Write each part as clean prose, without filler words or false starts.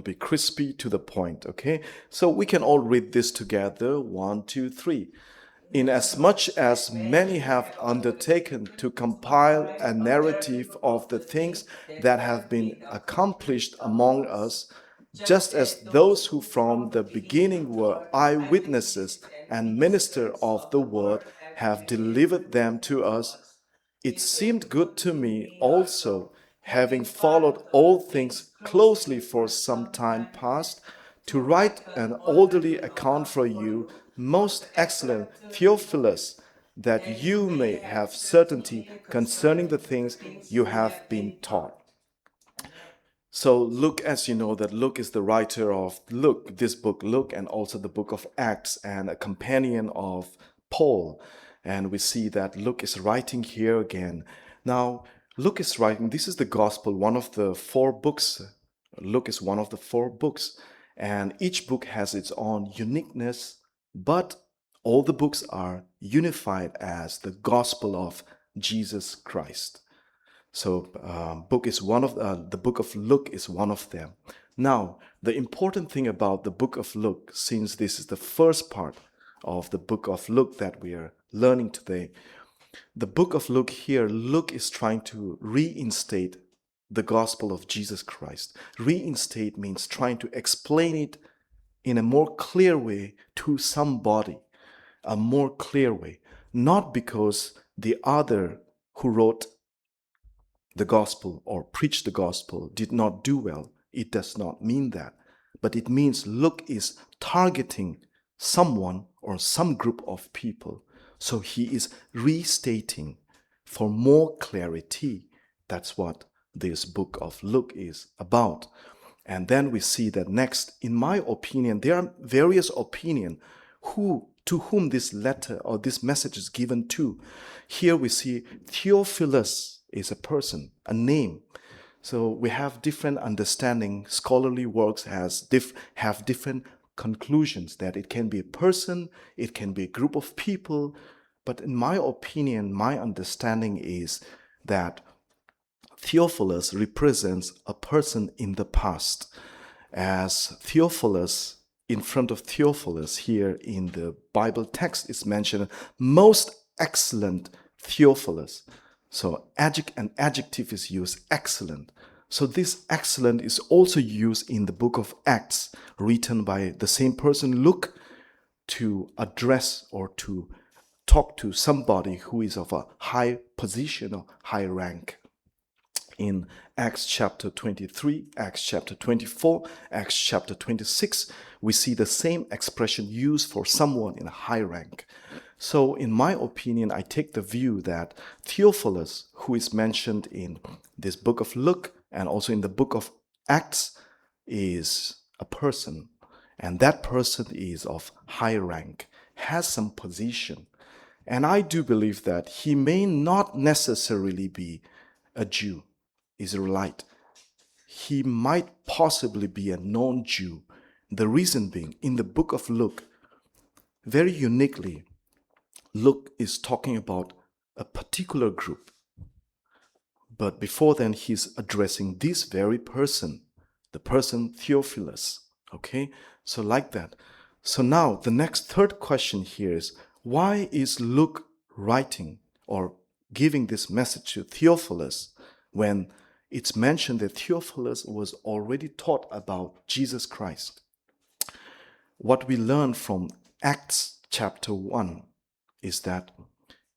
be crispy to the point, okay? So we can all read this together. 1, 2, 3. Inasmuch as many have undertaken to compile a narrative of the things that have been accomplished among us, just as those who from the beginning were eyewitnesses and minister of the word have delivered them to us, it seemed good to me also, having followed all things closely for some time past, to write an orderly account for you, most excellent Theophilus, that you may have certainty concerning the things you have been taught. So Luke, as you know, that Luke is the writer of Luke, this book Luke, and also the book of Acts, and a companion of Paul. And we see that Luke is writing here again. Now, Luke is writing, this is the gospel, one of the 4 books. Luke is one of the 4 books, and each book has its own uniqueness, but all the books are unified as the gospel of Jesus Christ. So the book of Luke is one of them. Now, the important thing about the book of Luke, since this is the first part of the book of Luke that we are learning today, the book of Luke here, Luke is trying to reinstate the gospel of Jesus Christ. Reinstate means trying to explain it in a more clear way to somebody, a more clear way, not because the other who wrote the gospel or preached the gospel did not do well. It does not mean that, but it means Luke is targeting someone or some group of people. So he is restating for more clarity. That's what this book of Luke is about. And then we see that next, in my opinion, there are various opinions to whom this letter or this message is given to. Here we see Theophilus is a person, a name. So we have different understanding. Scholarly works have different conclusions, that it can be a person, it can be a group of people. But in my opinion, my understanding is that Theophilus represents a person in the past. As Theophilus, in front of Theophilus here in the Bible text is mentioned, most excellent Theophilus. So an adjective is used, excellent. So this excellent is also used in the book of Acts, written by the same person, Luke, to address or to talk to somebody who is of a high position or high rank. In Acts chapter 23, Acts chapter 24, Acts chapter 26, we see the same expression used for someone in a high rank. So in my opinion, I take the view that Theophilus, who is mentioned in this book of Luke and also in the book of Acts, is a person. And that person is of high rank, has some position. And I do believe that he may not necessarily be a Jew, Israelite. He might possibly be a known Jew. The reason being, in the book of Luke, very uniquely, Luke is talking about a particular group. But before then, he's addressing this very person, the person Theophilus. Okay? So like that. So now, the next third question here is, why is Luke writing or giving this message to Theophilus when it's mentioned that Theophilus was already taught about Jesus Christ? What we learn from Acts chapter 1 is that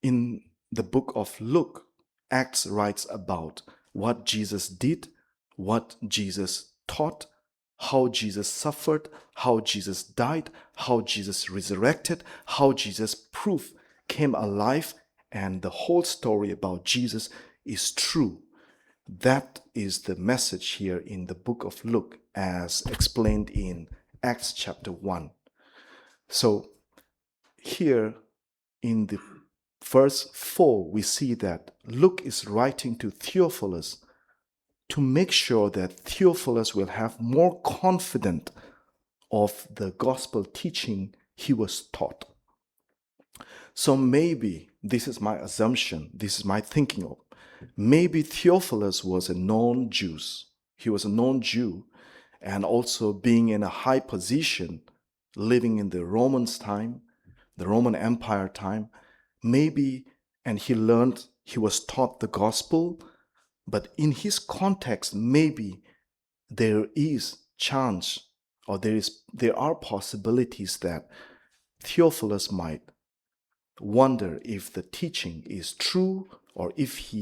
in the book of Luke, Acts writes about what Jesus did, what Jesus taught, how Jesus suffered, how Jesus died, how Jesus resurrected, how Jesus came alive, and the whole story about Jesus is true. That is the message here in the book of Luke as explained in Acts chapter 1. So here in the verse 4, we see that Luke is writing to Theophilus to make sure that Theophilus will have more confidence of the gospel teaching he was taught. So maybe, this is my assumption, this is my thinking of, maybe Theophilus was a known Jew. He was a known Jew, and also being in a high position, living in the Romans time, the Roman Empire time, maybe, and he was taught the gospel, but in his context, maybe there is chance, or there are possibilities that Theophilus might wonder if the teaching is true, or if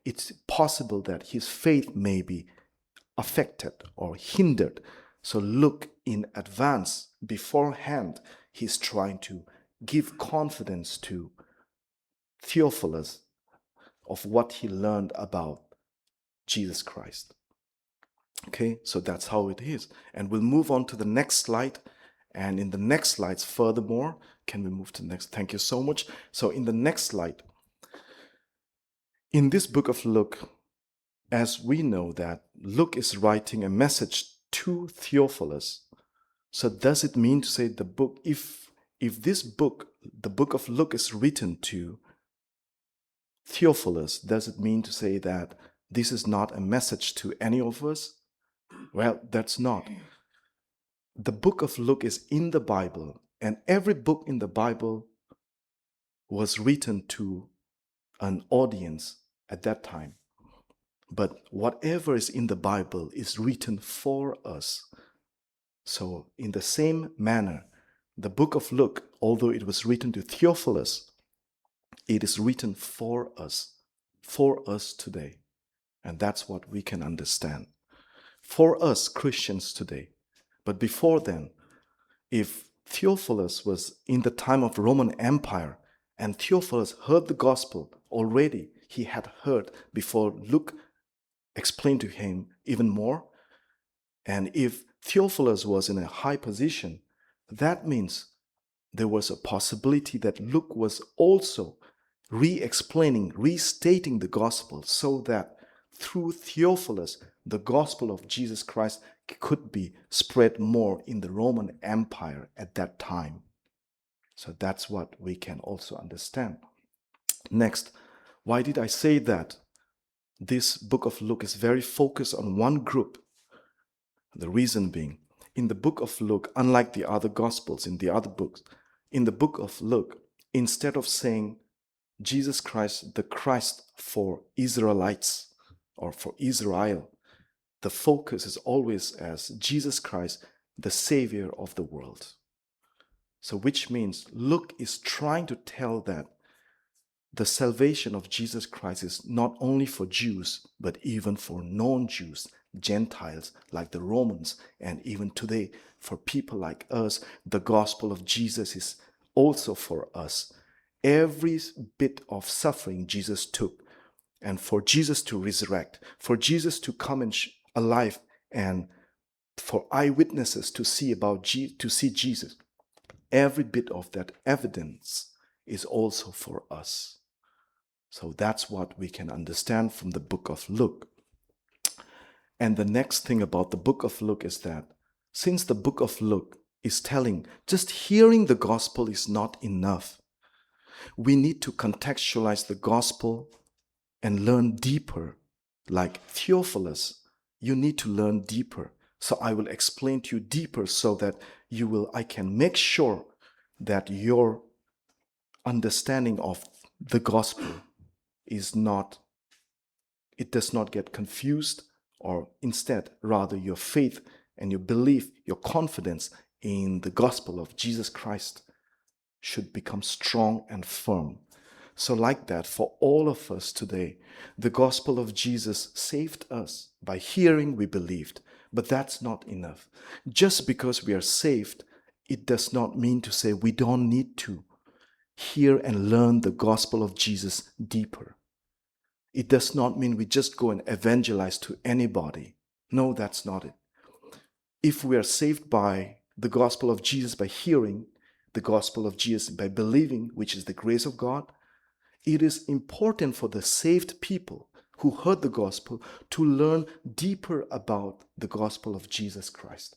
it's possible that his faith may be affected or hindered. So look in advance, beforehand, he's trying to give confidence to Theophilus of what he learned about Jesus Christ. Okay, so that's how it is. And we'll move on to the next slide. And in the next slides, furthermore, can we move to the next? Thank you so much. So in the next slide, in this book of Luke, as we know that Luke is writing a message to Theophilus, so does it mean to say the book, if this book, the book of Luke, is written to Theophilus, does it mean to say that this is not a message to any of us? Well, that's not. The book of Luke is in the Bible, and every book in the Bible was written to an audience at that time. But whatever is in the Bible is written for us. So in the same manner, the book of Luke, although it was written to Theophilus, it is written for us today. And that's what we can understand. For us Christians today. But before then, if Theophilus was in the time of Roman Empire, and Theophilus heard the gospel already, he had heard before Luke explained to him even more. And if Theophilus was in a high position, that means there was a possibility that Luke was also re-explaining, restating the gospel, so that through Theophilus, the gospel of Jesus Christ could be spread more in the Roman Empire at that time. So that's what we can also understand. Next, why did I say that this book of Luke is very focused on one group? The reason being, in the book of Luke, unlike the other gospels, in the other books, in the book of Luke, instead of saying Jesus Christ, the Christ for Israelites or for Israel, the focus is always as Jesus Christ, the Savior of the world. So which means Luke is trying to tell that the salvation of Jesus Christ is not only for Jews, but even for non-Jews, Gentiles like the Romans, and even today for people like us, the gospel of Jesus is also for us. Every bit of suffering Jesus took, and for Jesus to resurrect, for Jesus to come alive, and for eyewitnesses to see Jesus, every bit of that evidence is also for us. So that's what we can understand from the book of Luke. And the next thing about the book of Luke is that since the book of Luke is telling, just hearing the gospel is not enough. We need to contextualize the gospel and learn deeper. Like Theophilus, you need to learn deeper. So I will explain to you deeper so that I can make sure that your understanding of the gospel it does not get confused, or instead, rather your faith and your belief, your confidence in the gospel of Jesus Christ should become strong and firm. So like that, for all of us today, the gospel of Jesus saved us. By hearing, we believed. But that's not enough. Just because we are saved, it does not mean to say we don't need to hear and learn the gospel of Jesus deeper. It does not mean we just go and evangelize to anybody. No, that's not it. If we are saved by the gospel of Jesus by hearing, the gospel of Jesus by believing, which is the grace of God, it is important for the saved people who heard the gospel to learn deeper about the gospel of Jesus Christ.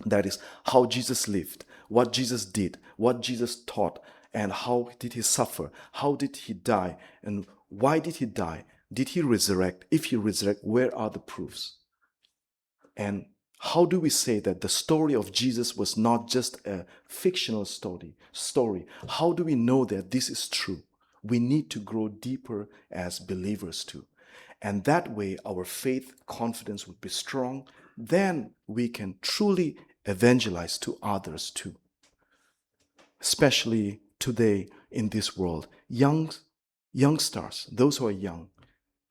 That is how Jesus lived, what Jesus did, what Jesus taught, and how did he suffer, how did he die, and why did he die? Did he resurrect? If he resurrect, where are the proofs? And How do we say that the story of Jesus was not just a fictional story? How do we know that this is true? We need to grow deeper as believers too. And that way our faith confidence would be strong. Then we can truly evangelize to others too. Especially today in this world, youngsters, those who are young,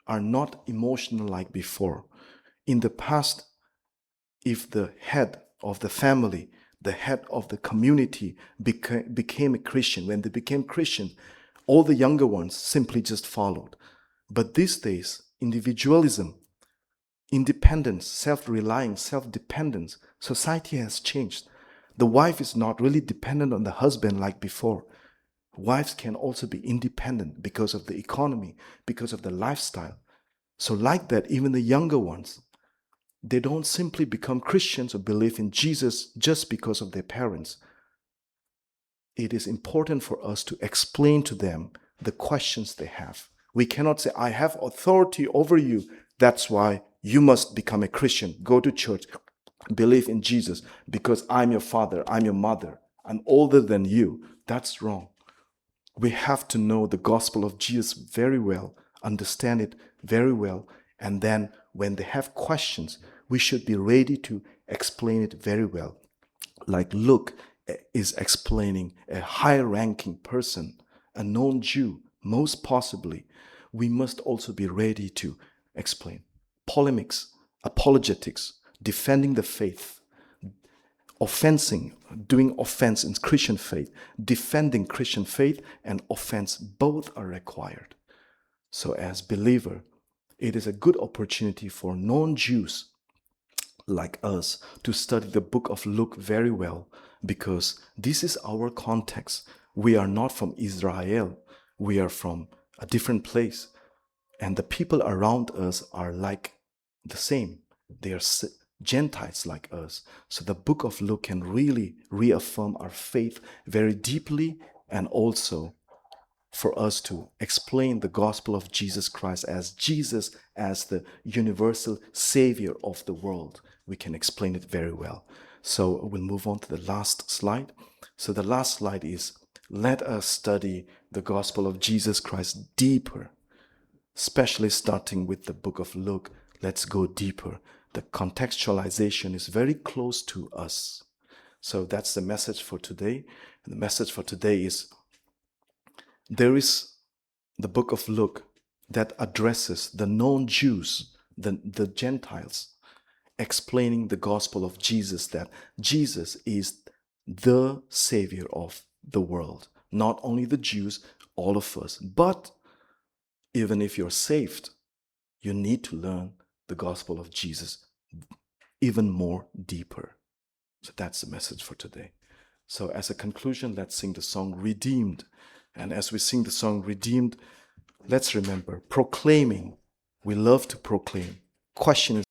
are not emotional like before. In the past, if the head of the family, the head of the community became a Christian, when they became Christian, all the younger ones simply just followed. But these days, individualism, independence, self-relying, self-dependence, society has changed. The wife is not really dependent on the husband like before. Wives can also be independent because of the economy, because of the lifestyle. So like that, even the younger ones, they don't simply become Christians or believe in Jesus just because of their parents. It is important for us to explain to them the questions they have. We cannot say, I have authority over you, that's why you must become a Christian, go to church, believe in Jesus, because I'm your father, I'm your mother, I'm older than you. That's wrong. We have to know the gospel of Jesus very well, understand it very well, and then when they have questions, we should be ready to explain it very well. Like Luke is explaining a high-ranking person, a known Jew, most possibly, we must also be ready to explain. Polemics, apologetics, defending the faith, doing offense in Christian faith, defending Christian faith and offense, both are required. So as believer, it is a good opportunity for non-Jews like us to study the book of Luke very well, because this is our context. We are not from Israel. We are from a different place. And the people around us are like the same. They are Gentiles like us. So the book of Luke can really reaffirm our faith very deeply, and also for us to explain the gospel of Jesus Christ as the universal savior of the world. We can explain it very well. So we'll move on to the last slide. So the last slide is, let us study the gospel of Jesus Christ deeper, especially starting with the book of Luke. Let's go deeper. The contextualization is very close to us. So that's the message for today. And the message for today is, there is the book of Luke that addresses the known Jews, the Gentiles, explaining the gospel of Jesus, that Jesus is the Savior of the world. Not only the Jews, all of us. But even if you're saved, you need to learn the gospel of Jesus even more deeper. So that's the message for today. So as a conclusion, let's sing the song Redeemed. And as we sing the song Redeemed, let's remember proclaiming. We love to proclaim. Question is,